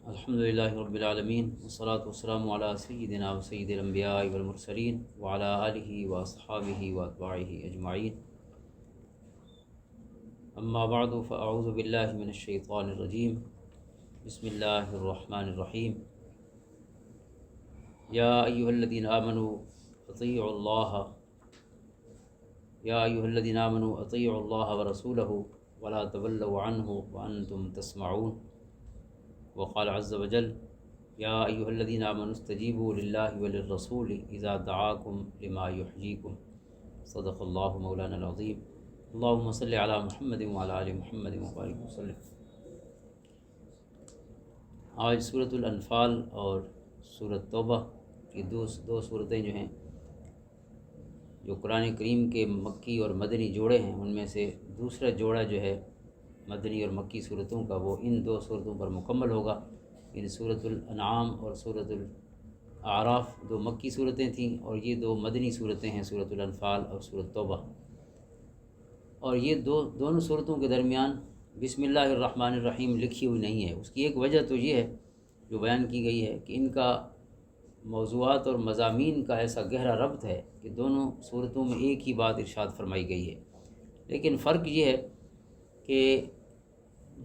الحمد للہ رب العالمین والصلاة والسلام علی سیدنا و سید الانبیاء والمرسلین وعلی آلہ واصحابہ واتباعہ اجمعین، اما بعد فاعوذ باللہ من الشیطان الرجیم، بسم اللہ الرحمن الرحیم۔ یا ایہا الذین آمنوا اطیعوا اللہ ورسولہ ولا تولوا عنہ وانتم تسمعون۔ وقال عز وجل یا ایہا الذین آمنوا استجیبوا للہ وللرسول اذا دعاکم لما یحییکم، صدق اللہ مولانا العظیم۔ اللہم صلی علی محمد وعلی آل محمد وبارک وسلم۔ آج سورۃ الانفال اور سورۃ توبہ کی دو صورتیں جو ہیں، جو قرآن کریم کے مکی اور مدنی جوڑے ہیں، ان میں سے دوسرا جوڑا جو ہے مدنی اور مکی صورتوں کا، وہ ان دو صورتوں پر مکمل ہوگا۔ یعنی سورۃ الانعام اور سورۃ الاعراف دو مکی صورتیں تھیں، اور یہ دو مدنی صورتیں ہیں، سورۃ الانفال اور سورۃ توبہ۔ اور یہ دونوں صورتوں کے درمیان بسم اللہ الرحمن الرحیم لکھی ہوئی نہیں ہے۔ اس کی ایک وجہ تو یہ ہے جو بیان کی گئی ہے کہ ان کا موضوعات اور مضامین کا ایسا گہرا ربط ہے کہ دونوں صورتوں میں ایک ہی بات ارشاد فرمائی گئی ہے۔ لیکن فرق یہ ہے کہ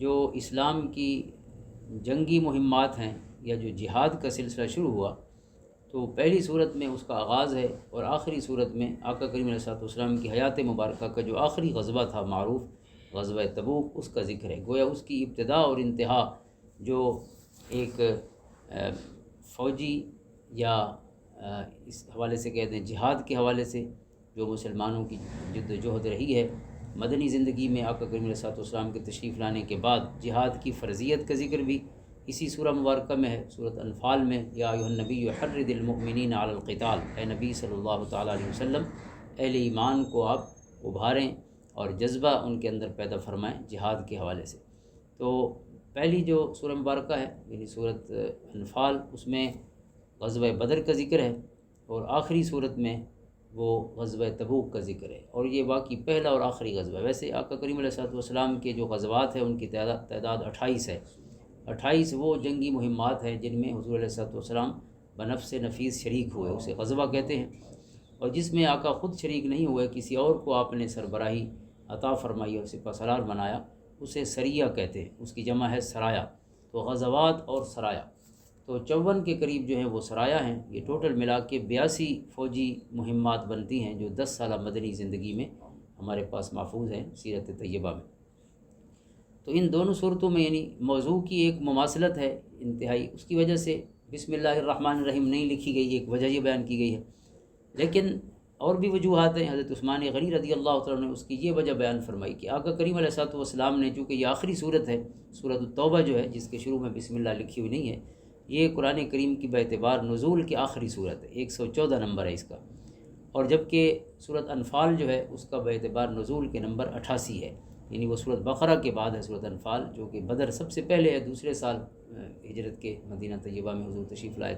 جو اسلام کی جنگی مہمات ہیں یا جو جہاد کا سلسلہ شروع ہوا، تو پہلی صورت میں اس کا آغاز ہے، اور آخری صورت میں آقا کریم علیہ السلام کی حیات مبارکہ کا جو آخری غزوہ تھا معروف غزوہ تبوک، اس کا ذکر ہے۔ گویا اس کی ابتدا اور انتہا جو ایک فوجی یا اس حوالے سے کہتے ہیں جہاد کے حوالے سے جو مسلمانوں کی جد و جہد رہی ہے مدنی زندگی میں، آقا کریم علیہ السلام کے تشریف لانے کے بعد جہاد کی فرضیت کا ذکر بھی اسی سورہ مبارکہ میں ہے، سورۃ انفال میں۔ یا ایھا النبی حرض المؤمنین علی القتال، اے نبی صلی اللہ تعالیٰ علیہ وسلم، اہل ایمان کو آپ ابھاریں اور جذبہ ان کے اندر پیدا فرمائیں جہاد کے حوالے سے۔ تو پہلی جو سورہ مبارکہ ہے یعنی سورۃ انفال، اس میں غزوہ بدر کا ذکر ہے، اور آخری صورت میں وہ غزوہ تبوک کا ذکر ہے، اور یہ واقعی پہلا اور آخری غزوہ ہے۔ ویسے آقا کریم علیہ السلام کے جو غزوات ہیں ان کی تعداد 28 ہے۔ 28 وہ جنگی مہمات ہیں جن میں حضور علیہ السلام بنفس نفیس شریک ہوئے، اسے غزوہ کہتے ہیں، اور جس میں آقا خود شریک نہیں ہوئے، کسی اور کو آپ نے سربراہی عطا فرمائی اور سپہ سالار بنایا، اسے سریہ کہتے ہیں، اس کی جمع ہے سرایا۔ تو غزوات اور سرایا، تو 54 کے قریب جو ہیں وہ سرایا ہیں۔ یہ ٹوٹل ملا کے 82 فوجی مہمات بنتی ہیں جو 10 سالہ مدنی زندگی میں ہمارے پاس محفوظ ہیں سیرت طیبہ میں۔ تو ان دونوں صورتوں میں یعنی موضوع کی ایک مماثلت ہے انتہائی، اس کی وجہ سے بسم اللہ الرحمن الرحیم نہیں لکھی گئی، ایک وجہ یہ بیان کی گئی ہے۔ لیکن اور بھی وجوہات ہیں۔ حضرت عثمان غنی رضی اللہ تعالیٰ نے اس کی یہ وجہ بیان فرمائی کہ آقا کریم علیہ السلام نے، چونکہ یہ آخری صورت ہے، سورۃ التوبہ جو ہے جس کے شروع میں بسم اللہ لکھی ہوئی نہیں ہے، یہ قرآن کریم کی باعتبار نزول کی آخری صورت ہے، 114 نمبر ہے اس کا، اور جبکہ سورۃ انفال جو ہے اس کا باعتبار نزول کے نمبر 88 ہے، یعنی وہ سورۃ بقرہ کے بعد ہے سورۃ انفال، جو کہ بدر سب سے پہلے ہے، دوسرے سال ہجرت کے مدینہ طیبہ میں حضور تشریف لائے۔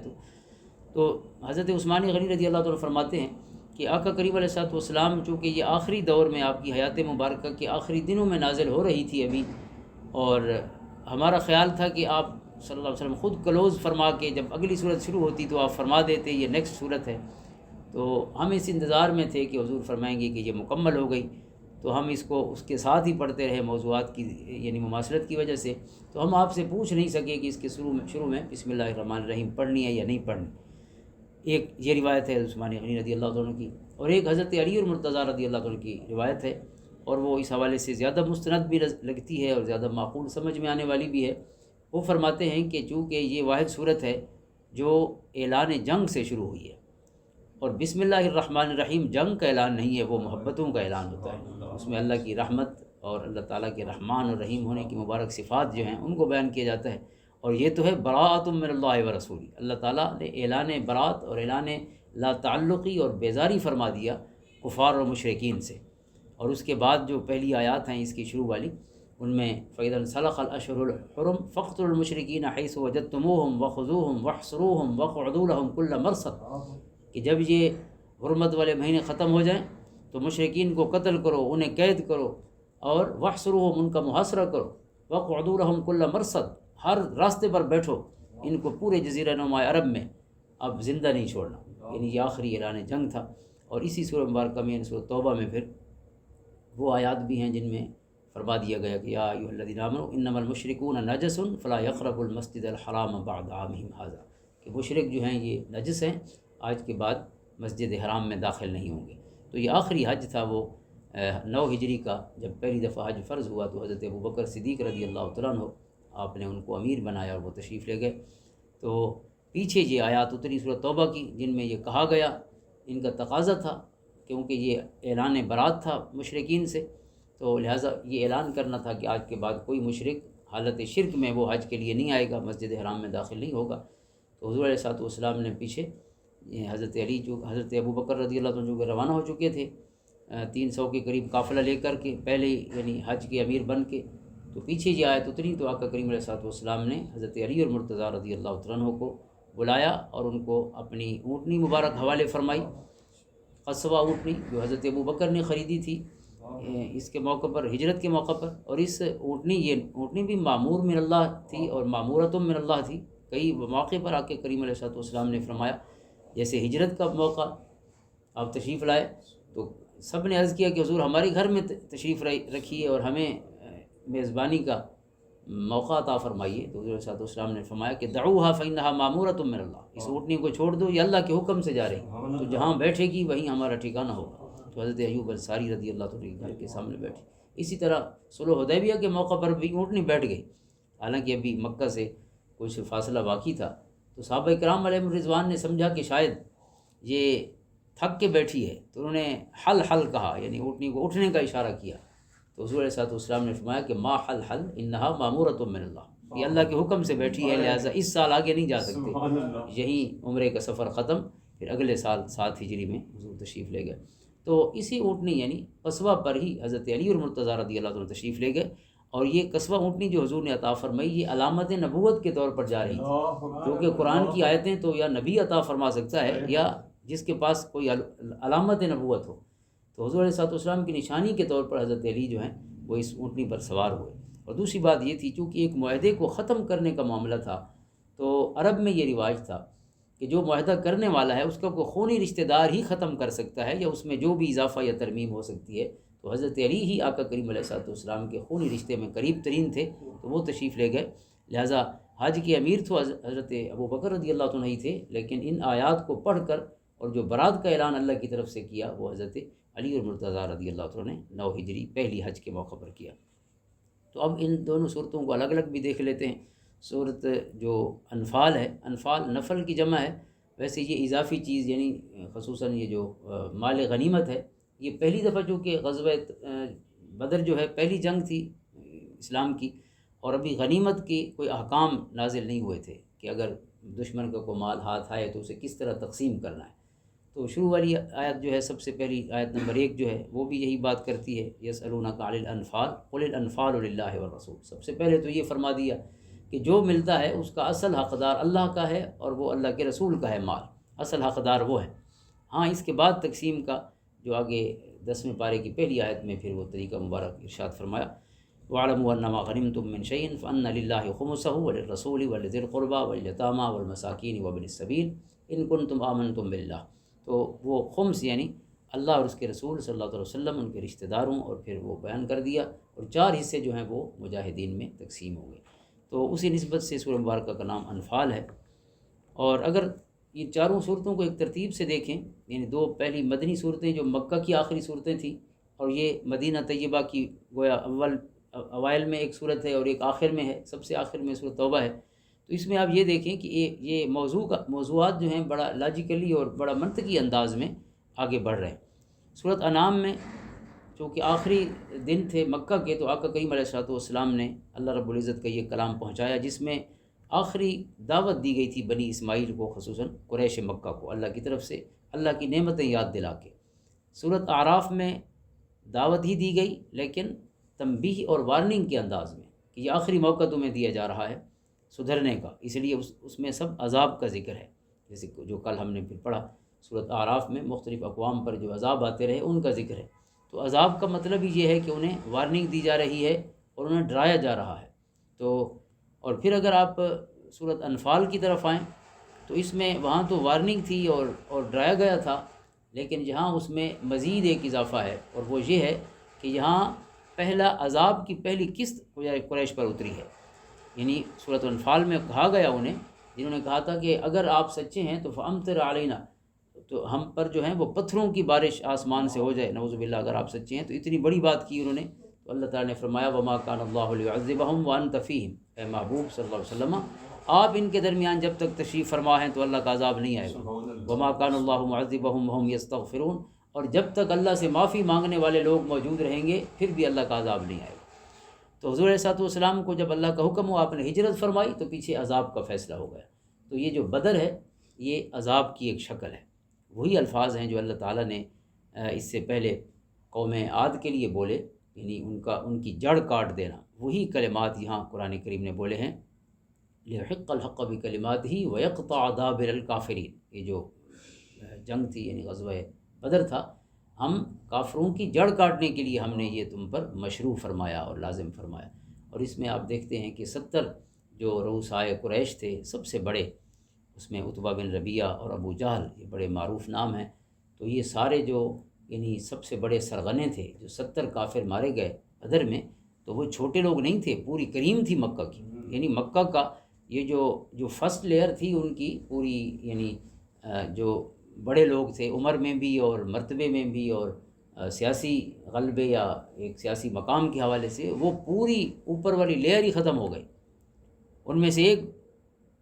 تو حضرت عثمان غنی رضی اللہ تعالیٰ فرماتے ہیں کہ آقا کریم علیہ السلام چونکہ یہ آخری دور میں آپ کی حیات مبارکہ کے آخری دنوں میں نازل ہو رہی تھی ابھی، اور ہمارا خیال تھا کہ آپ صلی اللہ علیہ وسلم خود کلوز فرما کے جب اگلی صورت شروع ہوتی تو آپ فرما دیتے یہ نیکسٹ صورت ہے، تو ہم اس انتظار میں تھے کہ حضور فرمائیں گے کہ یہ مکمل ہو گئی، تو ہم اس کو اس کے ساتھ ہی پڑھتے رہے موضوعات کی یعنی مماثلت کی وجہ سے۔ تو ہم آپ سے پوچھ نہیں سکے کہ اس کے شروع میں بسم اللہ الرحمن الرحیم پڑھنی ہے یا نہیں پڑھنی۔ ایک یہ روایت ہے عثمان غنی رضی اللہ عنہ کی، اور ایک حضرت علی المرتضیٰ رضی اللہ عنہ کی روایت ہے، اور وہ اس حوالے سے زیادہ مستند بھی لگتی ہے اور زیادہ معقول سمجھ میں آنے والی بھی ہے۔ وہ فرماتے ہیں کہ چونکہ یہ واحد صورت ہے جو اعلان جنگ سے شروع ہوئی ہے، اور بسم اللہ الرحمن الرحیم جنگ کا اعلان نہیں ہے، وہ محبتوں کا اعلان ہوتا ہے، اس میں اللہ کی رحمت اور اللہ تعالیٰ کے رحمان اور رحیم ہونے کی مبارک صفات جو ہیں ان کو بیان کیا جاتا ہے۔ اور یہ تو ہے براءۃ من اللہ و رسول، اللہ تعالیٰ نے اعلان برات اور اعلان لا تعلقی اور بیزاری فرما دیا کفار اور مشرکین سے۔ اور اس کے بعد جو پہلی آیات ہیں اس کی شروع والی، ان میں فَإِذَا انْسَلَخَ الْأَشْهُرُ الْحُرُمُ فَاقْتُلُوا الْمُشْرِكِينَ حَيْثُ وَجَدتُّمُوهُمْ وَخُذُوهُمْ وَاحْصُرُوهُمْ وَاقْعُدُوا لَهُمْ كُلَّ مَرْصَدٍ، کہ جب یہ حرمت والے مہینے ختم ہو جائیں تو مشرکین کو قتل کرو، انہیں قید کرو، اور وَاحْصُرُوهُمْ ان کا محاصرہ کرو، وَاقْعُدُوا لَهُمْ كُلَّ مَرْصَدٍ ہر راستے پر بیٹھو، ان کو پورے جزیرہ نما عرب میں اب زندہ نہیں چھوڑنا، یعنی یہ آخری اعلان جنگ تھا۔ اور اسی سورہ مبارکہ میں سورہ توبہ میں پھر وہ آیات بھی ہیں جن میں فرما دیا گیا کہ یا ایھا الذین آمنوا انما المشرکون نجس فلا یقربوا المسجد الحرام بعد عامہم ھذا، کہ مشرک جو ہیں یہ نجس ہیں، آج کے بعد مسجد حرام میں داخل نہیں ہوں گے۔ تو یہ آخری حج تھا وہ 9 ہجری کا، جب پہلی دفعہ حج فرض ہوا تو حضرت ابوبکر صدیق رضی اللہ تعالیٰ عنہ آپ نے ان کو امیر بنایا اور وہ تشریف لے گئے۔ تو پیچھے یہ آیات اتری سورۃ توبہ کی جن میں یہ کہا گیا، ان کا تقاضا تھا کیونکہ یہ اعلان برات تھا مشرکین سے، تو لہٰذا یہ اعلان کرنا تھا کہ آج کے بعد کوئی مشرک حالت شرک میں وہ حج کے لیے نہیں آئے گا، مسجد حرام میں داخل نہیں ہوگا۔ تو حضور علیہ السلام نے پیچھے حضرت علی جو حضرت ابوبکر رضی اللہ عنہ جو کہ روانہ ہو چکے تھے 300 کے قریب قافلہ لے کر کے پہلے یعنی حج کے امیر بن کے، تو پیچھے یہ آیت اتری تو آقا کریم علیہ السلام نے حضرت علی اور مرتضیٰ رضی اللہ تعالیٰ عنہ کو بلایا اور ان کو اپنی اونٹنی مبارک حوالے فرمائی، قصوہ اونٹنی جو حضرت ابوبکر نے خریدی تھی اس کے موقع پر، ہجرت کے موقع پر، اور اس یہ اونٹنی بھی معمور من اللہ تھی اور معمورۃ من اللہ تھی۔ کئی موقع پر آقا کریم علیہ السلام نے فرمایا، جیسے ہجرت کا موقع آپ تشریف لائے تو سب نے عرض کیا کہ حضور ہمارے گھر میں تشریف رکھیے اور ہمیں میزبانی کا موقع عطا فرمائیے۔ تو حضور علیہ السلام نے فرمایا کہ دعوها فإنها معمورۃ من اللہ، اس اونٹنی کو چھوڑ دو، یہ اللہ کے حکم سے جا رہی، تو جہاں بیٹھے گی وہیں ہمارا ٹھکانہ ہوگا۔ تو حضرت ایوب انصاری رضی اللہ تعالیٰ کے گھر کے سامنے بیٹھی۔ اسی طرح صلح حدیبیہ کے موقع پر بھی اونٹنی بیٹھ گئی، حالانکہ ابھی مکہ سے کچھ فاصلہ باقی تھا، تو صحابہ کرام علیہم الرضوان نے سمجھا کہ شاید یہ تھک کے بیٹھی ہے، تو انہوں نے حل حل کہا، یعنی اونٹنی کو اٹھنے کا اشارہ کیا۔ تو حضور علیہ السلام نے فرمایا کہ ما حل حل انہا معمورۃ من اللہ، یہ اللہ کے حکم سے بیٹھی ہے، لہٰذا اس سال آگے نہیں جا سکتے۔ یہی عمرے کا سفر ختم، پھر اگلے سال 7 ہجری میں حضور تشریف لے گئے۔ تو اسی اونٹنی یعنی قصوہ پر ہی حضرت علی اور مرتضیٰ رضی اللہ عنہ تشریف لے گئے، اور یہ قصوہ اونٹنی جو حضور نے عطا فرمائی یہ علامت نبوت کے طور پر جا رہی تھی، کیونکہ قرآن کی آیتیں تو یا نبی عطا فرما سکتا ہے یا جس کے پاس کوئی علامت نبوت ہو۔ تو حضور علیہ السلام کی نشانی کے طور پر حضرت علی جو ہیں وہ اس اونٹنی پر سوار ہوئے۔ اور دوسری بات یہ تھی چونکہ ایک معاہدے کو ختم کرنے کا معاملہ تھا، تو عرب میں یہ رواج تھا کہ جو معاہدہ کرنے والا ہے اس کا کوئی خونی رشتہ دار ہی ختم کر سکتا ہے، یا اس میں جو بھی اضافہ یا ترمیم ہو سکتی ہے۔ تو حضرت علی ہی آقا کریم علیہ السلام کے خونی رشتے میں قریب ترین تھے، تو وہ تشریف لے گئے، لہٰذا حج کے امیر تو حضرت ابوبکر رضی اللہ عنہ ہی تھے، لیکن ان آیات کو پڑھ کر اور جو برات کا اعلان اللہ کی طرف سے کیا وہ حضرت علی اور مرتضیٰ رضی اللہ عنہ نے 9 ہجری پہلی حج کے موقع پر کیا۔ تو اب ان دونوں صورتوں کو الگ الگ بھی دیکھ لیتے ہیں۔ صورت جو انفال ہے، انفال نفل کی جمع ہے، ویسے یہ اضافی چیز یعنی خصوصاً یہ جو مال غنیمت ہے، یہ پہلی دفعہ چونکہ غزوہ بدر جو ہے پہلی جنگ تھی اسلام کی، اور ابھی غنیمت کے کوئی احکام نازل نہیں ہوئے تھے کہ اگر دشمن کا کوئی مال ہاتھ آئے تو اسے کس طرح تقسیم کرنا ہے۔ تو شروع والی آیت جو ہے سب سے پہلی آیت نمبر 1 جو ہے وہ بھی یہی بات کرتی ہے، یسألونک عن الانفال قل الانفال للہ والرسول۔ سب سے پہلے تو یہ فرما دیا کہ جو ملتا ہے اس کا اصل حقدار اللہ کا ہے اور وہ اللہ کے رسول کا ہے، مال اصل حقدار وہ ہے۔ ہاں اس کے بعد تقسیم کا جو آگے 10ویں پارے کی پہلی آیت میں پھر وہ طریقہ مبارک ارشاد فرمایا، وَاعْلَمُوا أَنَّمَا غَنِمْتُم مِّن شَيْءٍ فَأَنَّ لِلَّهِ خُمُسَهُ وَلِلرَّسُولِ وَلِذِي الْقُرْبَىٰ وَالْيَتَامَىٰ وَالْمَسَاكِينِ وَابْنِ السَّبِيلِ إِن كُنتُمْ آمَنتُم بِاللَّهِ۔ تو وہ خمس یعنی اللہ اور اس کے رسول صلی اللہ علیہ وسلم، ان کے رشتہ داروں، اور پھر وہ بیان کر دیا، اور 4 حصے جو ہیں وہ مجاہدین میں تقسیم ہوں گے۔ تو اسی نسبت سے سورہ مبارکہ کا نام انفال ہے۔ اور اگر یہ چاروں صورتوں کو ایک ترتیب سے دیکھیں، یعنی 2 پہلی مدنی صورتیں جو مکہ کی آخری صورتیں تھیں، اور یہ مدینہ طیبہ کی گویا اوائل میں ایک صورت ہے اور ایک آخر میں ہے، سب سے آخر میں سورۃ توبہ ہے، تو اس میں آپ یہ دیکھیں کہ یہ موضوعات جو ہیں بڑا لاجیکلی اور بڑا منطقی انداز میں آگے بڑھ رہے ہیں۔ سورۃ انعام میں چونکہ آخری دن تھے مکہ کے، تو آقا کریم علیہ السلام نے اللہ رب العزت کا یہ کلام پہنچایا جس میں آخری دعوت دی گئی تھی بنی اسماعیل کو، خصوصاً قریش مکہ کو، اللہ کی طرف سے اللہ کی نعمتیں یاد دلا کے۔ سورۃ اعراف میں دعوت ہی دی گئی لیکن تنبیہ اور وارننگ کے انداز میں کہ یہ آخری موقع تمہیں دیا جا رہا ہے سدھرنے کا، اس لیے اس میں سب عذاب کا ذکر ہے، جیسے جو کل ہم نے پھر پڑھا سورۃ اعراف میں مختلف اقوام پر جو عذاب آتے رہے ان کا ذکر ہے۔ تو عذاب کا مطلب ہی یہ ہے کہ انہیں وارننگ دی جا رہی ہے اور انہیں ڈرایا جا رہا ہے۔ تو اور پھر اگر آپ سورۃ انفال کی طرف آئیں تو اس میں وہاں تو وارننگ تھی اور ڈرایا گیا تھا، لیکن جہاں اس میں مزید ایک اضافہ ہے، اور وہ یہ ہے کہ یہاں پہلا عذاب کی پہلی قسط قریش پر اتری ہے۔ یعنی سورۃ انفال میں کہا گیا انہیں، جنہوں نے کہا تھا کہ اگر آپ سچے ہیں تو فامطر علینا، تو ہم پر جو ہیں وہ پتھروں کی بارش آسمان سے ہو جائے، نعوذ باللہ، اگر آپ سچے ہیں تو اتنی بڑی بات کی انہوں نے۔ تو اللہ تعالیٰ نے فرمایا وما کان اللہ لیعذبہم وانت فیہم، اے محبوب صلی اللہ علیہ وسلم آپ ان کے درمیان جب تک تشریف فرما ہیں تو اللہ کا عذاب نہیں آئے گا۔ وما کان اللہ معذبہم وہم یستغفرون، اور جب تک اللہ سے معافی مانگنے والے لوگ موجود رہیں گے پھر بھی اللہ کا عذاب نہیں آئے گا۔ تو حضور علیہ السلام کو جب اللہ کا حکم ہوا آپ نے ہجرت فرمائی تو پیچھے عذاب کا فیصلہ ہو گیا۔ تو یہ جو بدر ہے یہ عذاب کی ایک شکل ہے۔ وہی الفاظ ہیں جو اللہ تعالیٰ نے اس سے پہلے قوم عاد کے لیے بولے، یعنی ان کی جڑ کاٹ دینا، وہی کلمات یہاں قرآن کریم نے بولے ہیں، لِيُحِقَّ الْحَقَّ بِكَلِمَاتِهِ وَيَقْطَعَ دَابِرَ الْكَافِرِينَ۔ یہ جو جنگ تھی یعنی غزوہ بدر تھا، ہم کافروں کی جڑ کاٹنے کے لیے ہم نے یہ تم پر مشروع فرمایا اور لازم فرمایا۔ اور اس میں آپ دیکھتے ہیں کہ 70 جو رؤسائے قریش تھے سب سے بڑے، اس میں عتبہ بن ربیعہ اور ابو جہل، یہ بڑے معروف نام ہیں۔ تو یہ سارے جو یعنی سب سے بڑے سرغنے تھے، جو 70 کافر مارے گئے بدر میں، تو وہ چھوٹے لوگ نہیں تھے، پوری کریم تھی مکہ کی۔ یعنی مکہ کا یہ جو فرسٹ لیئر تھی ان کی پوری، یعنی جو بڑے لوگ تھے عمر میں بھی اور مرتبے میں بھی اور سیاسی غلبے یا ایک سیاسی مقام کے حوالے سے، وہ پوری اوپر والی لیئر ہی ختم ہو گئی۔ ان میں سے ایک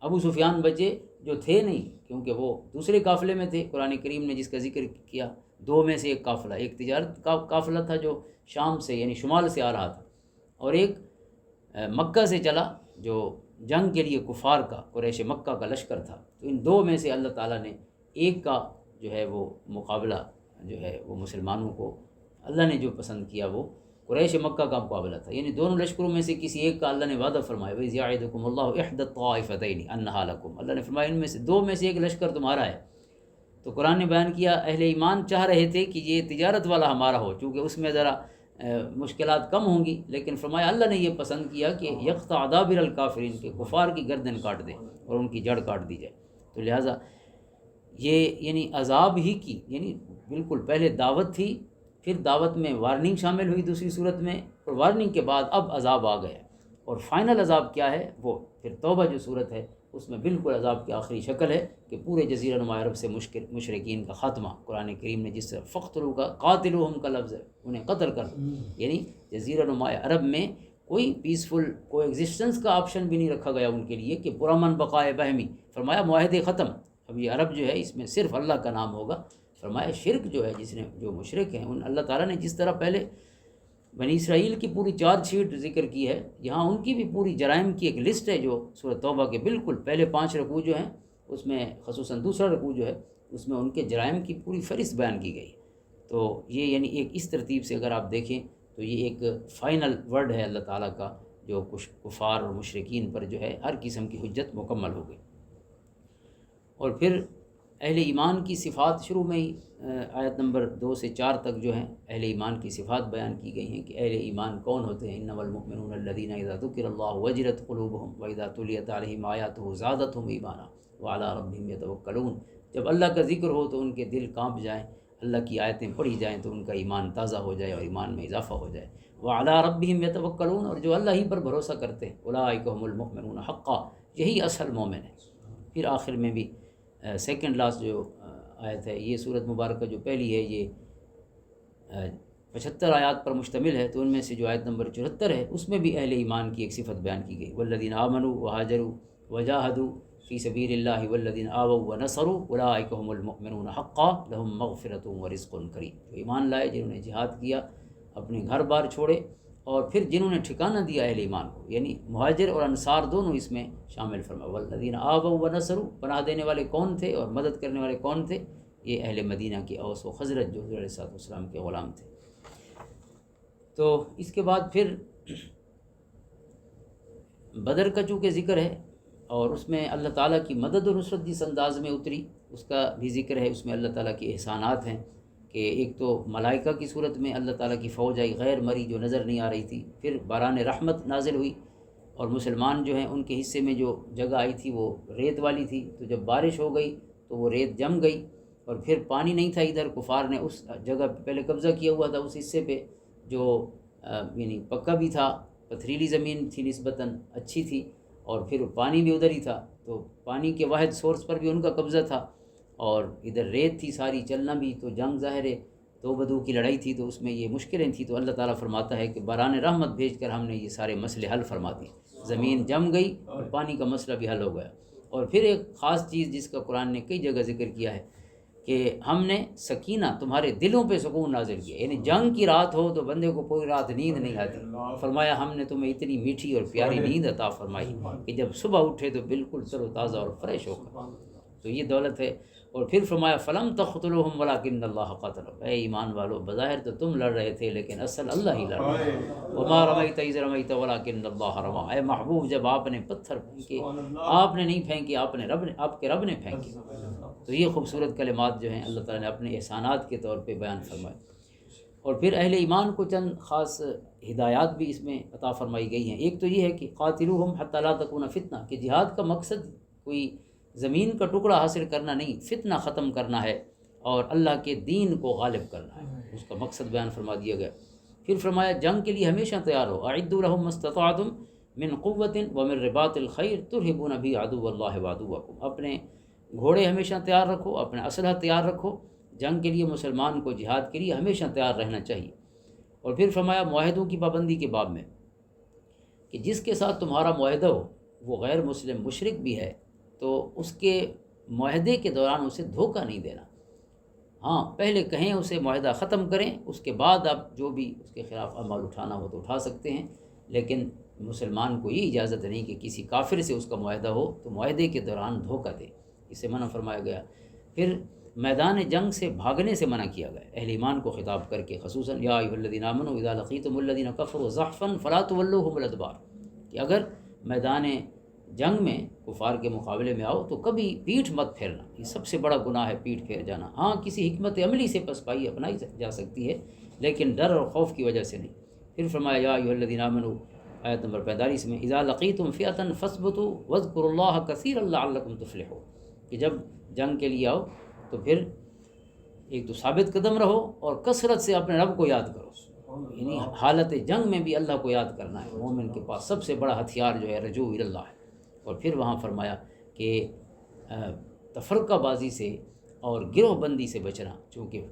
ابو سفیان بچے جو تھے نہیں، کیونکہ وہ دوسرے قافلے میں تھے۔ قرآن کریم نے جس کا ذکر کیا، 2 میں سے ایک قافلہ، ایک تجارت کا قافلہ تھا جو شام سے یعنی شمال سے آ رہا تھا، اور ایک مکہ سے چلا جو جنگ کے لیے کفار کا قریش مکہ کا لشکر تھا۔ تو ان 2 میں سے اللہ تعالیٰ نے ایک کا جو ہے وہ مقابلہ جو ہے وہ مسلمانوں کو اللہ نے جو پسند کیا وہ قریش مکہ کا مقابلہ تھا۔ یعنی دونوں لشکروں میں سے کسی ایک کا اللہ نے وعدہ فرمایا، وَإِذْ يَعِدُكُمُ اللَّهُ إِحْدَى الطَّائِفَتَيْنِ أَنَّهَا لَكُمْ، اللہ نے فرمایا ان میں سے 2 میں سے ایک لشکر تمہارا ہے۔ تو قرآن نے بیان کیا اہل ایمان چاہ رہے تھے کہ یہ تجارت والا ہمارا ہو، چونکہ اس میں ذرا مشکلات کم ہوں گی، لیکن فرمایا اللہ نے یہ پسند کیا کہ یقطع دابر الکافرین، کے کفار کی گردن کاٹ دے اور ان کی جڑ کاٹ دی جائے۔ تو لہٰذا یہ یعنی عذاب ہی کی، یعنی بالکل پہلے دعوت تھی، پھر دعوت میں وارننگ شامل ہوئی دوسری صورت میں، اور وارننگ کے بعد اب عذاب آ گیا، اور فائنل عذاب کیا ہے وہ پھر توبہ جو صورت ہے اس میں بالکل عذاب کی آخری شکل ہے کہ پورے جزیرہ نما عرب سے مشرکین کا خاتمہ۔ قرآن کریم نے جس طرح فقتلوا کا قاتلوہم کا لفظ ہے، انہیں قتل کر، یعنی جزیرہ نما عرب میں کوئی پیسفل کو ایگزسٹنس کا آپشن بھی نہیں رکھا گیا ان کے لیے کہ پرامن بقائے بہمی، فرمایا معاہدے ختم، اب یہ عرب جو ہے اس میں صرف اللہ کا نام ہوگا۔ فرمایا شرک جو ہے جو مشرک ہیں، ان اللہ تعالیٰ نے جس طرح پہلے بنی اسرائیل کی پوری 4 شیٹ ذکر کی ہے، یہاں ان کی بھی پوری جرائم کی ایک لسٹ ہے جو سورۃ توبہ کے بالکل پہلے 5 رکوع جو ہیں اس میں، خصوصاً دوسرا رکوع جو ہے اس میں ان کے جرائم کی پوری فہرست بیان کی گئی۔ تو یہ یعنی ایک اس ترتیب سے اگر آپ دیکھیں تو یہ ایک فائنل ورڈ ہے اللہ تعالیٰ کا، جو کچھ کفار اور مشرکین پر جو ہے ہر قسم کی حجت مکمل ہو گئی۔ اور پھر اہل ایمان کی صفات شروع میں ہی آیت نمبر 2 سے 4 تک جو ہیں اہل ایمان کی صفات بیان کی گئی ہیں کہ اہل ایمان کون ہوتے ہیں۔ انما المؤمنون الذین اذا ذکر اللہ وجلت قلوبهم واذا تلیت علیہم آیاتہ زادتہم ایمانا وعلی ربہم یتوکلون، جب اللہ کا ذکر ہو تو ان کے دل کانپ جائیں، اللہ کی آیتیں پڑھی جائیں تو ان کا ایمان تازہ ہو جائے اور ایمان میں اضافہ ہو جائے۔ وعلی ربہم یتوکلون، اور جو اللہ ہی پر بھروسہ کرتے ہیں، اولئک هم المؤمنون حقا، یہی اصل مومن ہے۔ پھر آخر میں بھی سیکنڈ لاسٹ جو آیت ہے، یہ سورت مبارکہ جو پہلی ہے یہ 75 آیات پر مشتمل ہے، تو ان میں سے جو آیت نمبر 74 ہے اس میں بھی اہل ایمان کی ایک صفت بیان کی گئی، والذین آمنوا وہاجروا وجاہدوا فی سبیل اللہ والذین آووا ونصروا اولئک هم المؤمنون حقا لهم مغفرۃ ورزق کریم، جو ایمان لائے، جنہوں نے جہاد کیا، اپنے گھر بار چھوڑے، اور پھر جنہوں نے ٹھکانہ دیا اہل ایمان کو، یعنی مہاجر اور انصار دونوں اس میں شامل فرمایا۔ والذین آووا ونصروا، پناہ دینے والے کون تھے اور مدد کرنے والے کون تھے؟ یہ اہل مدینہ کے اوس و خزرج جو حضور علیہ السلام کے غلام تھے۔ تو اس کے بعد پھر بدر کا چونکہ ذکر ہے اور اس میں اللہ تعالیٰ کی مدد و نصرت جس انداز میں اتری اس کا بھی ذکر ہے، اس میں اللہ تعالیٰ کے احسانات ہیں کہ ایک تو ملائکہ کی صورت میں اللہ تعالیٰ کی فوج آئی غیر مری جو نظر نہیں آ رہی تھی، پھر باران رحمت نازل ہوئی، اور مسلمان جو ہیں ان کے حصے میں جو جگہ آئی تھی وہ ریت والی تھی، تو جب بارش ہو گئی تو وہ ریت جم گئی اور پھر پانی نہیں تھا ادھر، کفار نے اس جگہ پہ پہلے قبضہ کیا ہوا تھا، اس حصے پہ جو یعنی پکا بھی تھا، پتھریلی زمین تھی نسبتاً اچھی تھی، اور پھر پانی بھی ادھر ہی تھا، تو پانی کے واحد سورس پر بھی ان کا قبضہ تھا، اور ادھر ریت تھی ساری، چلنا بھی، تو جنگ ظاہر ہے دو بدو کی لڑائی تھی، تو اس میں یہ مشکلیں تھیں، تو اللہ تعالیٰ فرماتا ہے کہ باران رحمت بھیج کر ہم نے یہ سارے مسئلے حل فرما دی، زمین جم گئی اور پانی کا مسئلہ بھی حل ہو گیا۔ اور پھر ایک خاص چیز جس کا قرآن نے کئی جگہ ذکر کیا ہے کہ ہم نے سکینہ تمہارے دلوں پہ سکون نازل کیا، یعنی جنگ کی رات ہو تو بندے کو پوری رات نیند نہیں آتی، فرمایا ہم نے تمہیں اتنی میٹھی اور پیاری نیند عطا فرمائی کہ جب صبح اٹھے تو بالکل تر و تازہ اور فریش ہو کر، تو یہ دولت ہے۔ اور پھر فرمایا فلم تقتلوہم ولکن اللہ قتلہم، اے ایمان والو بظاہر تو تم لڑ رہے تھے لیکن اصل اللہ ہی لڑ رہا ہے، وما رمیت اذ رمیت ولکن اللہ رمی، اے محبوب جب آپ نے پتھر پھینکے آپ نے نہیں پھینکے، آپ کے رب نے پھینکے۔ تو یہ خوبصورت کلمات جو ہیں اللہ تعالیٰ نے اپنے احسانات کے طور پہ بیان فرمائے۔ اور پھر اہل ایمان کو چند خاص ہدایات بھی اس میں عطا فرمائی گئی ہیں۔ ایک تو یہ ہے کہ قاتلوہم حتی لا تکون فتنہ، کہ جہاد کا مقصد کوئی زمین کا ٹکڑا حاصل کرنا نہیں، فتنہ ختم کرنا ہے اور اللہ کے دین کو غالب کرنا ہے، اس کا مقصد بیان فرما دیا گیا۔ پھر فرمایا جنگ کے لیے ہمیشہ تیار ہو، اعدوا لہم ما استطعتم من قوۃ ومن رباط الخیر ترہبون بہ عدو اللہ وعدوکم، اپنے گھوڑے ہمیشہ تیار رکھو، اپنا اسلحہ تیار رکھو، جنگ کے لیے مسلمان کو جہاد کے لیے ہمیشہ تیار رہنا چاہیے۔ اور پھر فرمایا معاہدوں کی پابندی کے باب میں کہ جس کے ساتھ تمہارا معاہدہ ہو وہ غیر مسلم مشرک بھی ہے تو اس کے معاہدے کے دوران اسے دھوکہ نہیں دینا، ہاں پہلے کہیں اسے معاہدہ ختم کریں، اس کے بعد آپ جو بھی اس کے خلاف عمل اٹھانا ہو تو اٹھا سکتے ہیں، لیکن مسلمان کو یہ اجازت نہیں کہ کسی کافر سے اس کا معاہدہ ہو تو معاہدے کے دوران دھوکہ دے، اسے منع فرمایا گیا۔ پھر میدان جنگ سے بھاگنے سے منع کیا گیا اہل ایمان کو خطاب کر کے، خصوصاً یا ایھا الذین آمنوا اذا لقیتم الذین کفروا زحفا فلا تولوهم الادبار، کہ اگر میدان جنگ میں کفار کے مقابلے میں آؤ تو کبھی پیٹھ مت پھیرنا، یہ سب سے بڑا گناہ ہے پیٹھ پھیر جانا، ہاں کسی حکمت عملی سے پسپائی اپنائی جا سکتی ہے لیکن ڈر اور خوف کی وجہ سے نہیں۔ پھر فرمایا یا ایھا الذین آمنوا، آیت نمبر 45 میں، اذا لقیتم فئۃ فاثبتوا واذکروا اللہ کثیرا لعلکم تفلحون، کہ جب جنگ کے لیے آؤ تو پھر ایک تو ثابت قدم رہو اور کثرت سے اپنے رب کو یاد کرو، یعنی حالت جنگ میں بھی اللہ کو یاد کرنا ہے، مومن کے پاس سب سے بڑا ہتھیار جو ہے رجوع اللہ ہے۔ اور پھر وہاں فرمایا کہ تفرقہ بازی سے اور گروہ بندی سے بچنا، چونکہ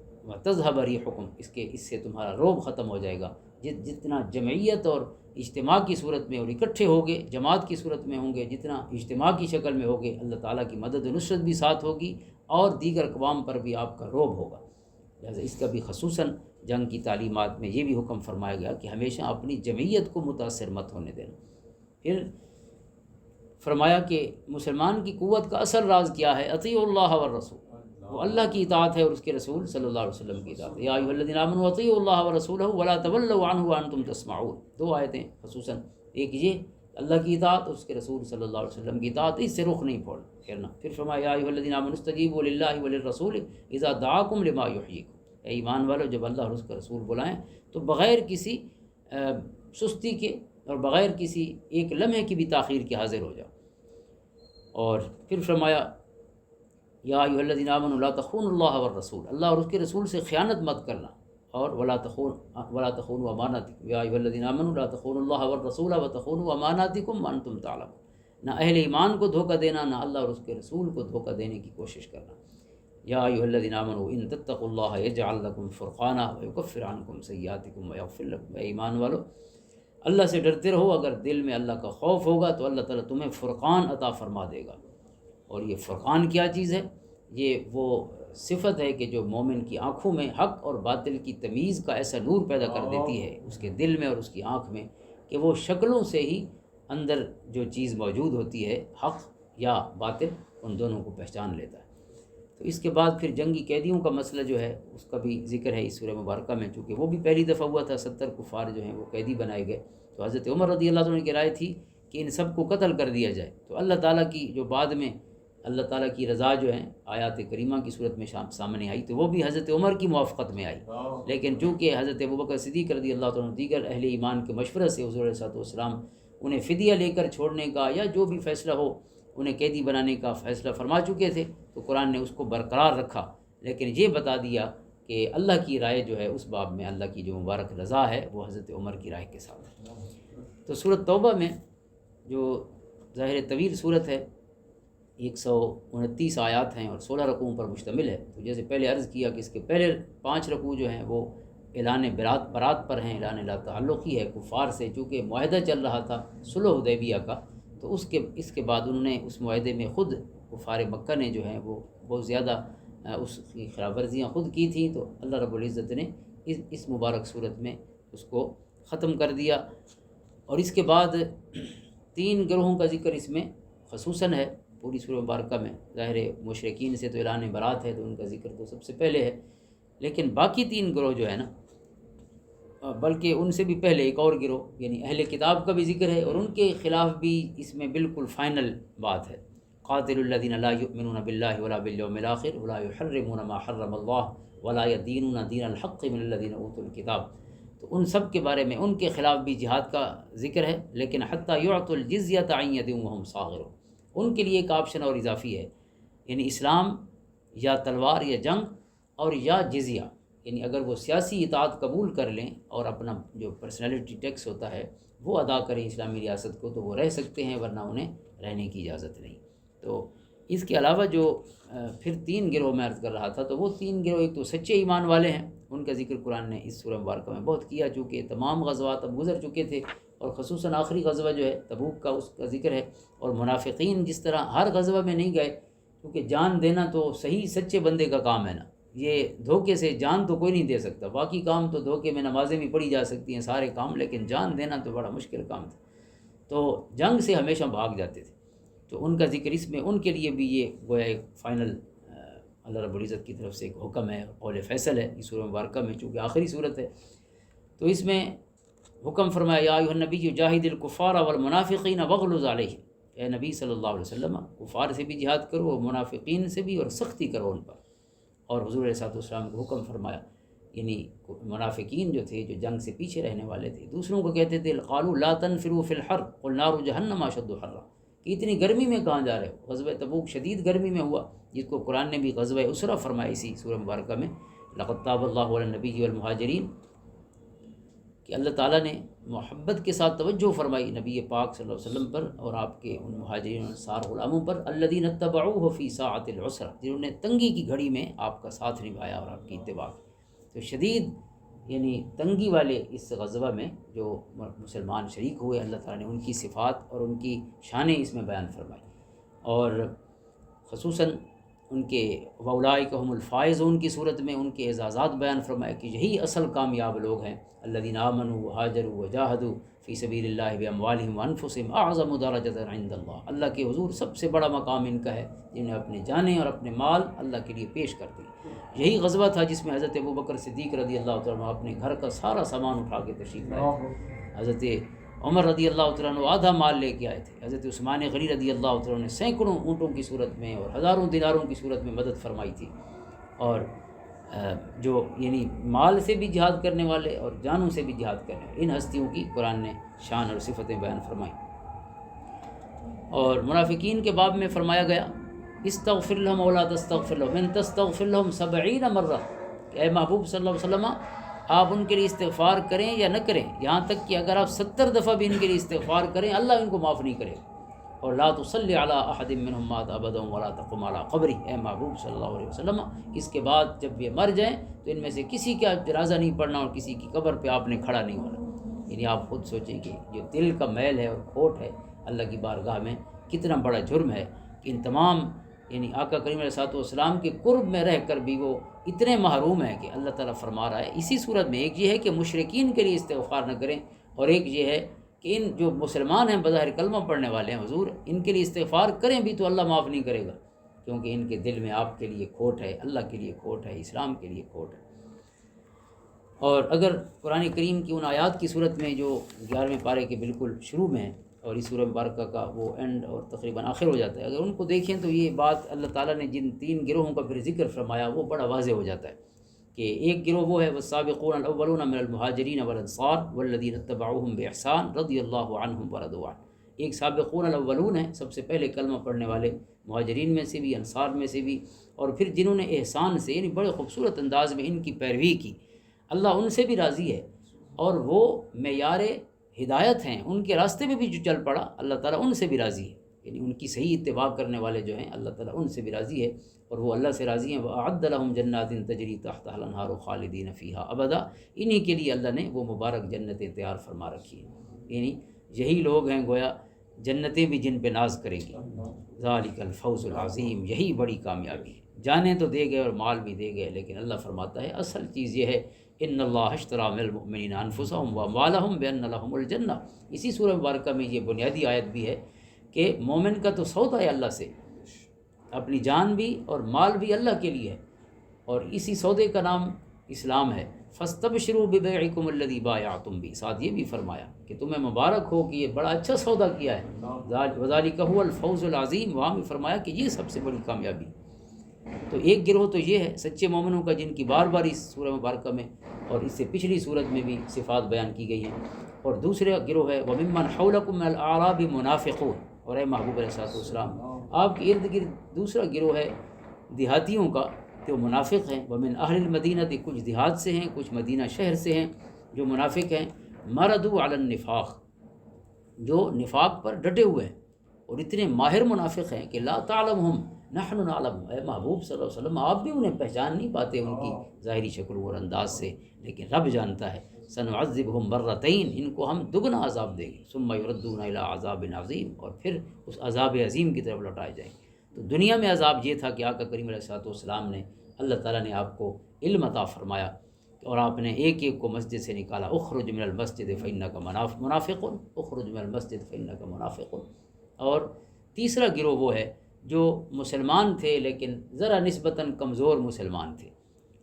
تذہب ریحکم، اس سے تمہارا روب ختم ہو جائے گا، جتنا جمعیت اور اجتماع کی صورت میں اور اکٹھے ہوگے، جماعت کی صورت میں ہوں گے، جتنا اجتماع کی شکل میں ہوگے، اللہ تعالیٰ کی مدد و نصرت بھی ساتھ ہوگی اور دیگر اقوام پر بھی آپ کا روب ہوگا۔ لہٰذا اس کا بھی خصوصاً جنگ کی تعلیمات میں یہ بھی حکم فرمایا گیا کہ ہمیشہ اپنی جمعیت کو متاثر مت ہونے دینا۔ پھر فرمایا کہ مسلمان کی قوت کا اصل راز کیا ہے، اطیعوا اللہ والرسول، وہ اللہ کی اطاعت ہے اور اس کے رسول صلی اللہ علیہ وسلم کی اطاعت ہے۔ یا ایھا الذین آمنوا اطیعوا اللہ ورسولہ ولا تولوا عنہ وانتم تسمعون، دو آیتیں خصوصاً، ایک یہ اللہ کی اطاعت اور اس کے رسول صلی اللہ علیہ وسلم کی اطاعت، اس سے رخ نہیں پھیرنا۔ پھر فرمایا یا ایھا الذین آمنوا استجیبوا للہ وللرسول اذا دعاکم لما یحییکم، اے ایمان والو جب اللہ اور اس کا رسول بلائیں تو بغیر کسی سستی کے اور بغیر کسی ایک لمحے کی بھی تاخیر کے حاضر ہو جاؤ۔ اور پھر فرمایا یا ایھا الذین آمنوا لا تخونوا اللہ والرسول، اللہ اور اس کے رسول سے خیانت مت کرنا، اور ولا تخونوا اماناتکم، یا ایھا الذین آمنوا لا تخونوا اللہ والرسول وتخونوا اماناتکم وانتم تعلمون، نہ اہل ایمان کو دھوکہ دینا، نہ اللہ اور اس کے رسول کو دھوکہ دینے کی کوشش کرنا۔ یا ایھا الذین آمنوا ان تتقوا اللہ یجعل لکم فرقانا ویکفر عنکم سیئاتکم ویغفر لکم، اے ایمان والو اللہ سے ڈرتے رہو، اگر دل میں اللہ کا خوف ہوگا تو اللہ تعالیٰ تمہیں فرقان عطا فرما دے گا۔ اور یہ فرقان کیا چیز ہے؟ یہ وہ صفت ہے کہ جو مومن کی آنکھوں میں حق اور باطل کی تمیز کا ایسا نور پیدا کر دیتی ہے اس کے دل میں اور اس کی آنکھ میں، کہ وہ شکلوں سے ہی اندر جو چیز موجود ہوتی ہے حق یا باطل ان دونوں کو پہچان لیتا ہے۔ تو اس کے بعد پھر جنگی قیدیوں کا مسئلہ جو ہے اس کا بھی ذکر ہے اس سورہ مبارکہ میں، چونکہ وہ بھی پہلی دفعہ ہوا تھا، 70 کفار جو ہیں وہ قیدی بنائے گئے، تو حضرت عمر رضی اللہ عنہ کی رائے تھی کہ ان سب کو قتل کر دیا جائے، تو اللہ تعالیٰ کی جو بعد میں اللہ تعالیٰ کی رضا جو ہے آیات کریمہ کی صورت میں سامنے آئی تو وہ بھی حضرت عمر کی موافقت میں آئی، لیکن چونکہ حضرت ابوبکر صدیق رضی اللہ عنہ دیگر اہل ایمان کے مشورے سے حضور علیہ الصلوۃ والسلام انہیں فدیہ لے کر چھوڑنے کا یا جو بھی فیصلہ ہو انہیں قیدی بنانے کا فیصلہ فرما چکے تھے، تو قرآن نے اس کو برقرار رکھا، لیکن یہ بتا دیا کہ اللہ کی رائے جو ہے اس باب میں اللہ کی جو مبارک رضا ہے وہ حضرت عمر کی رائے کے ساتھ ہے۔ تو سورۃ توبہ میں جو ظاہر طویل صورت ہے، 129 آیات ہیں اور 16 رکوعوں پر مشتمل ہے، تو جیسے پہلے عرض کیا کہ اس کے پہلے 5 رکوع جو ہیں وہ اعلان برات پر ہیں، اعلان لا تعلقی ہے کفار سے، چونکہ معاہدہ چل رہا تھا صلح حدیبیہ کا، تو اس کے بعد انہوں نے اس معاہدے میں خود کفار مکہ نے جو ہیں وہ بہت زیادہ اس کی خلاف ورزیاں خود کی تھیں، تو اللہ رب العزت نے اس مبارک صورت میں اس کو ختم کر دیا۔ اور اس کے بعد 3 گروہوں کا ذکر اس میں خصوصاً ہے پوری سورہ مبارکہ میں۔ ظاہر مشرکین سے تو اعلان برات ہے، تو ان کا ذکر تو سب سے پہلے ہے، لیکن باقی 3 گروہ جو ہے نا، بلکہ ان سے بھی پہلے ایک اور گروہ یعنی اہل کتاب کا بھی ذکر ہے، اور ان کے خلاف بھی اس میں بالکل فائنل بات ہے۔ قاتل الذین لا یؤمنون باللہ ولا بالیوم الآخر ولا یحرمون ما حرم اللہ ولا یدینون دین الحق من الذین اوتوا الکتاب، تو ان سب کے بارے میں ان کے خلاف بھی جہاد کا ذکر ہے، لیکن حتی یعطوا الجزیۃ عن ید وہم صاغرون، ان کے لیے ایک آپشن اور اضافی ہے، یعنی اسلام یا تلوار یا جنگ اور یا جزیہ، یعنی اگر وہ سیاسی اطاعت قبول کر لیں اور اپنا جو پرسنالٹی ٹیکس ہوتا ہے وہ ادا کریں اسلامی ریاست کو، تو وہ رہ سکتے ہیں، ورنہ انہیں رہنے کی اجازت نہیں۔ تو اس کے علاوہ جو پھر 3 گروہ میں عرض کر رہا تھا، تو وہ 3 گروہ ایک تو سچے ایمان والے ہیں، ان کا ذکر قرآن نے اس سورہ مبارکہ میں بہت کیا، چونکہ تمام غزوات اب گزر چکے تھے، اور خصوصاً آخری غزوہ جو ہے تبوک کا اس کا ذکر ہے۔ اور منافقین جس طرح ہر غزوہ میں نہیں گئے، کیونکہ جان دینا تو صحیح سچے بندے کا کام ہے نا، یہ دھوکے سے جان تو کوئی نہیں دے سکتا، باقی کام تو دھوکے میں نمازیں بھی پڑھی جا سکتی ہیں سارے کام، لیکن جان دینا تو بڑا مشکل کام تھا، تو جنگ سے ہمیشہ بھاگ جاتے تھے، تو ان کا ذکر اس میں ان کے لیے بھی یہ گویا ایک فائنل اللہ رب العزت کی طرف سے ایک حکم ہے، قول فیصل ہے اس سورہ مبارکہ میں، چونکہ آخری صورت ہے، تو اس میں حکم فرمایا یا ایھا النبی جاہد الکفار والمنافقین واغلظ علیہم، اے نبی صلی اللہ علیہ وسلم کفار سے بھی جہاد کرو اور منافقین سے بھی، اور سختی کرو ان پر۔ اور حضور علیہ السلام کو حکم فرمایا، یعنی منافقین جو تھے جو جنگ سے پیچھے رہنے والے تھے، دوسروں کو کہتے تھے قالوا لا تنفروا فی الحر قل نار جہنم اشد حرا، کہ اتنی گرمی میں کہاں جا رہے ہو؟ غزوہ تبوک شدید گرمی میں ہوا، جس کو قرآن نے بھی غزوہ اسرہ فرمایا اسی سورہ مبارکہ میں، لقد تاب اللہ علی النبی والمہاجرین، کہ اللہ تعالیٰ نے محبت کے ساتھ توجہ فرمائی نبی پاک صلی اللہ علیہ وسلم پر اور آپ کے ان مہاجرین انصار غلاموں پر، الذین اتبعوہ فی ساعۃ العسرہ، جنہوں نے تنگی کی گھڑی میں آپ کا ساتھ نبھایا اور آپ کی اتباع کی۔ تو شدید یعنی تنگی والے اس غزوہ میں جو مسلمان شریک ہوئے، اللہ تعالیٰ نے ان کی صفات اور ان کی شانیں اس میں بیان فرمائی، اور خصوصاً ان کے وَأُولَٰئِکَ هُمُ الْفَائِزُونَ کی صورت میں ان کے اعزازات بیان فرمائے کہ یہی اصل کامیاب لوگ ہیں، الذین آمنوا وہاجروا وجاہدوا فی سبیل اللہ باموالہم وانفسہم اعظم درجۃ عند اللہ، اللہ کے حضور سب سے بڑا مقام ان کا ہے جنہیں اپنے جانیں اور اپنے مال اللہ کے لیے پیش کر دی۔ یہی غزوہ تھا جس میں حضرت ابوبکر صدیق رضی اللہ تعالیٰ عنہ اپنے گھر کا سارا سامان اٹھا کے تشریف لائے، حضرت عمر رضی اللہ تعالیٰ عنہ آدھا مال لے کے آئے تھے، حضرت عثمان غنی رضی اللہ تعالیٰ عنہ نے سینکڑوں اونٹوں کی صورت میں اور ہزاروں دیناروں کی صورت میں مدد فرمائی تھی، اور جو یعنی مال سے بھی جہاد کرنے والے اور جانوں سے بھی جہاد کرنے والے ان ہستیوں کی قرآن نے شان اور صفتیں بیان فرمائی۔ اور منافقین کے باب میں فرمایا گیا استغفر لهم ولا تستغفر لهم ان تستغفر لهم 70 مرہ، کہ اے محبوب صلی اللہ علیہ وسلم آپ ان کے لیے استغفار کریں یا نہ کریں، یہاں تک کہ اگر آپ 70 دفعہ بھی ان کے لیے استغفار کریں اللہ ان کو معاف نہیں کرے، اور لا تصلی علی احد منهم مات ابدا ولا تقم علی قبرہ، اے محبوب صلی اللہ علیہ وسلم اس کے بعد جب یہ مر جائیں تو ان میں سے کسی کا جنازہ نہیں پڑھنا اور کسی کی قبر پہ آپ نے کھڑا نہیں ہونا۔ یعنی آپ خود سوچیں کہ جو دل کا میل ہے اور کھوٹ ہے اللہ کی بارگاہ میں کتنا بڑا جرم ہے کہ ان تمام یعنی آقا کریم علیہ السلام کے قرب میں رہ کر بھی وہ اتنے محروم ہیں کہ اللہ تعالیٰ فرما رہا ہے اسی صورت میں، ایک یہ ہے کہ مشرکین کے لیے استغفار نہ کریں، اور ایک یہ ہے کہ ان جو مسلمان ہیں بظاہر کلمہ پڑھنے والے ہیں حضور ان کے لیے استغفار کریں بھی تو اللہ معاف نہیں کرے گا، کیونکہ ان کے دل میں آپ کے لیے کھوٹ ہے، اللہ کے لیے کھوٹ ہے، اسلام کے لیے کھوٹ ہے۔ اور اگر قرآن کریم کی ان آیات کی صورت میں جو 11ویں پارے کے بالکل شروع میں ہے اور اس سورہ مبارکہ کا وہ اینڈ اور تقریباً آخر ہو جاتا ہے، اگر ان کو دیکھیں تو یہ بات اللہ تعالیٰ نے جن 3 گروہوں کا پھر ذکر فرمایا وہ بڑا واضح ہو جاتا ہے کہ ایک گروہ وہ ہے والسابقون الاولون من المہاجرین والانصار والذین اتبعوہم باحسان رضی اللہ عنہم ورضوا عنہ. ایک سابقون الاولون ہیں، سب سے پہلے کلمہ پڑھنے والے مہاجرین میں سے بھی، انصار میں سے بھی، اور پھر جنہوں نے احسان سے یعنی بڑے خوبصورت انداز میں ان کی پیروی کی، اللہ ان سے بھی راضی ہے، اور وہ معیار ہدایت ہیں، ان کے راستے میں بھی جو چل پڑا اللہ تعالیٰ ان سے بھی راضی ہے، یعنی ان کی صحیح اتباع کرنے والے جو ہیں اللہ تعالیٰ ان سے بھی راضی ہے، اور وہ اللہ سے راضی ہیں. وَأَعَدَّ لَهُمْ جَنَّاتٍ تَجْرِي تَحْتَهَا الْأَنْهَارُ خَالِدِينَ فِيهَا أَبَدًا. انہی کے لیے اللہ نے وہ مبارک جنتیں تیار فرما رکھی ہیں، یعنی یہی لوگ ہیں گویا جنتیں بھی جن پہ ناز کرے گی. ذَلِكَ الْفَوْزُ الْعَظِيمُ، یہی بڑی کامیابی ہے. جانیں تو دے گئے اور مال بھی دے گئے، لیکن اللہ فرماتا ہے اصل چیز یہ ہے ان اللہ اشتری من المؤمنین انفسهم واموالهم بان لهم الجنہ. اسی سورہ مبارکہ میں یہ بنیادی آیت بھی ہے کہ مومن کا تو سودا ہے اللہ سے، اپنی جان بھی اور مال بھی اللہ کے لیے ہے، اور اسی سودے کا نام اسلام ہے. فاستبشروا ببیعکم الذی بایعتم بہ، ساتھ یہ بھی فرمایا کہ تمہیں مبارک ہو کہ یہ بڑا اچھا سودا کیا ہے. وذالک هو الفوز العظیم، وہاں بھی فرمایا کہ یہ سب سے بڑی کامیابی. تو ایک گروہ تو یہ ہے سچے مومنوں کا، جن کی بار بار اس سورہ مبارکہ میں اور اس سے پچھلی صورت میں بھی صفات بیان کی گئی ہیں. اور دوسرا گروہ ہے وَمِمَّنْ حَوْلَكُمْ مِنَ الْأَعْرَابِ مُنَافِقُونَ، اور اے محبوب علیہ الصلوۃ والسلام آپ کے ارد گرد دوسرا گروہ ہے دیہاتیوں کا، جو منافق ہیں. وَمِنْ أَهْلِ الْمَدِينَةِ، کچھ دیہات سے ہیں، کچھ مدینہ شہر سے ہیں جو منافق ہیں. مَرَدُوا عَلَى النِّفَاقِ، جو نفاق پر ڈٹے ہوئے ہیں، اور اتنے ماہر منافق ہیں کہ لا تعلمہم نحن نعلم، اے محبوب صلی اللہ علیہ وسلم آپ بھی انہیں پہچان نہیں پاتے ان کی ظاہری شکل اور انداز سے، لیکن رب جانتا ہے. سنعذبہم مرتین، ان کو ہم دگنا عذاب دیں گے. ثم یردون الی عذاب عظیم، اور پھر اس عذاب عظیم کی طرف لوٹائے جائیں. تو دنیا میں عذاب یہ تھا کہ آقا کریم علیہ الصلوۃ والسلام نے، اللہ تعالیٰ نے آپ کو علم عطا فرمایا اور آپ نے ایک ایک کو مسجد سے نکالا. اخرج من المسجد فانک منافق، اخرج من المسجد فانک منافق. اور تیسرا گروہ وہ ہے جو مسلمان تھے لیکن ذرا نسبتاً کمزور مسلمان تھے،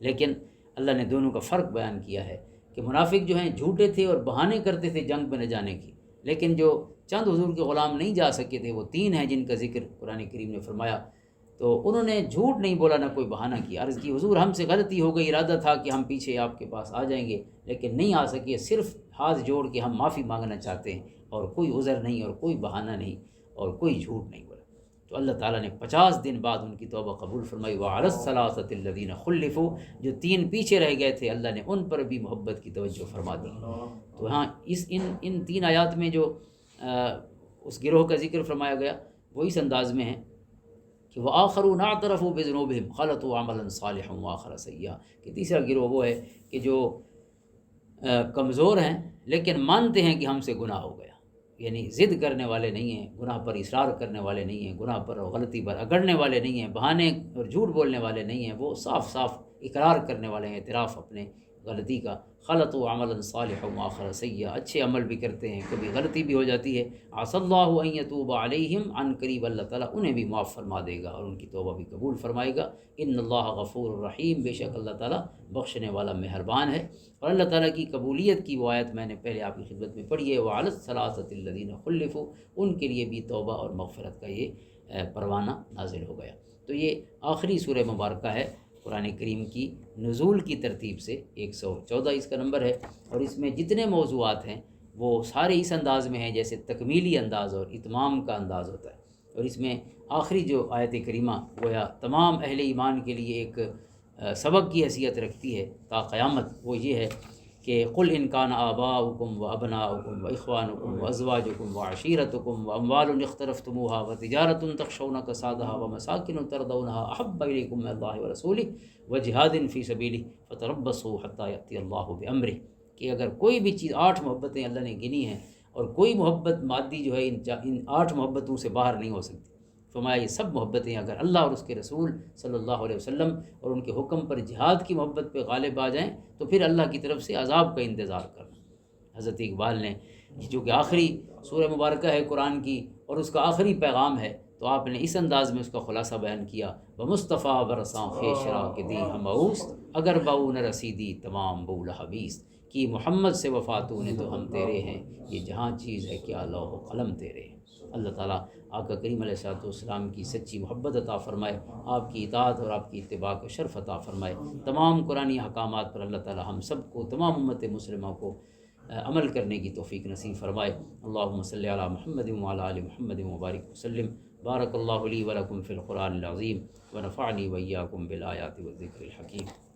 لیکن اللہ نے دونوں کا فرق بیان کیا ہے کہ منافق جو ہیں جھوٹے تھے اور بہانے کرتے تھے جنگ میں نہ جانے کی، لیکن جو چند حضور کے غلام نہیں جا سکے تھے وہ تین ہیں جن کا ذکر قرآن کریم نے فرمایا. تو انہوں نے جھوٹ نہیں بولا، نہ کوئی بہانہ کیا. عرض کی حضور ہم سے غلطی ہو گئی، ارادہ تھا کہ ہم پیچھے آپ کے پاس آ جائیں گے لیکن نہیں آ سکے، صرف ہاتھ جوڑ کے ہم معافی مانگنا چاہتے ہیں، اور کوئی عذر نہیں اور کوئی بہانہ نہیں اور کوئی جھوٹ نہیں بولا. تو اللہ تعالیٰ نے 50 دن بعد ان کی توبہ قبول فرمائی. وعلی الثلاثۃ الذین خلفوا، جو تین پیچھے رہ گئے تھے اللہ نے ان پر بھی محبت کی توجہ فرما دی. تو ہاں ان تین آیات میں جو اس گروہ کا ذکر فرمایا گیا وہ اس انداز میں ہے کہ وآخرون اعترفوا بذنوبہم خلطوا عملا صالحا وآخر سیئا، کہ تیسرا گروہ وہ ہے کہ جو کمزور ہیں لیکن مانتے ہیں کہ ہم سے گناہ ہو گیا، یعنی ضد کرنے والے نہیں ہیں، گناہ پر اصرار کرنے والے نہیں ہیں، گناہ پر اور غلطی پر اگڑنے والے نہیں ہیں، بہانے اور جھوٹ بولنے والے نہیں ہیں، وہ صاف صاف اقرار کرنے والے ہیں، اعتراف اپنے غلطی کا. خلطوا عملا صالحا وآخر سیئا، اچھے عمل بھی کرتے ہیں، کبھی غلطی بھی ہو جاتی ہے. عسى اللہ ان یتوب علیہم، عن قریب اللہ تعالیٰ انہیں بھی معاف فرما دے گا اور ان کی توبہ بھی قبول فرمائے گا. ان اللہ غفور الرحیم، بے شک اللہ تعالیٰ بخشنے والا مہربان ہے. اور اللہ تعالیٰ کی قبولیت کی وہ آیت میں نے پہلے آپ کی خدمت میں پڑھی ہے، وعلی الثلاثۃ الذین خلفوا، ان کے لیے بھی توبہ اور مغفرت کا یہ پروانہ نازل ہو گیا. تو یہ آخری سورہ مبارکہ ہے قرآن کریم کی نزول کی ترتیب سے، 114 اس کا نمبر ہے، اور اس میں جتنے موضوعات ہیں وہ سارے اس انداز میں ہیں جیسے تکمیلی انداز اور اتمام کا انداز ہوتا ہے. اور اس میں آخری جو آیت کریمہ گویا تمام اہل ایمان کے لیے ایک سبق کی حیثیت رکھتی ہے تا قیامت، وہ یہ ہے کہ قل ان کان آباؤکم و ابناؤکم و اخوانکم و ازواجکم و عشیرتکم و اموال اقترفتموها و تجارت تخشون کسادها و مساکن ترضونها احب الیکم من اللہ ورسولہ و جہاد فی سبیلہ فتربصوا حتی یأتی اللہ بامرہ، کہ اگر کوئی بھی چیز 8 محبتیں اللہ نے گنی ہیں اور کوئی محبت مادی جو ہے ان 8 محبتوں سے باہر نہیں ہو سکتی. فرمایا یہ سب محبتیں اگر اللہ اور اس کے رسول صلی اللہ علیہ وسلم اور ان کے حکم پر جہاد کی محبت پہ غالب آ جائیں تو پھر اللہ کی طرف سے عذاب کا انتظار کرنا. حضرت اقبال نے جو کہ آخری سورہ مبارکہ ہے قرآن کی اور اس کا آخری پیغام ہے، تو آپ نے اس انداز میں اس کا خلاصہ بیان کیا. بمصطفیٰ برساں خیشرا کے دی ہمعوس، اگر باؤ نہ رسیدی تمام بول حبیس، کہ محمد سے وفاتوں نے تو ہم تیرے ہیں، یہ جہاں چیز ہے کیا لوح و قلم تیرے ہیں. اللہ تعالیٰ آقا کریم علیہ الصلوۃ والسلام کی سچی محبت عطا فرمائے، آپ کی اطاعت اور آپ کی اتباع کو شرف عطا فرمائے، تمام قرآنی احکامات پر اللہ تعالیٰ ہم سب کو، تمام امت مسلمہ کو عمل کرنے کی توفیق نصیب فرمائے۔ اللہم صلی علی محمد وعلی آل محمد وبارک وسلم۔ بارک اللہ لی ولکم فی القرآن العظیم ونفعنی وإیاکم بالآیات والذکر الحکیم۔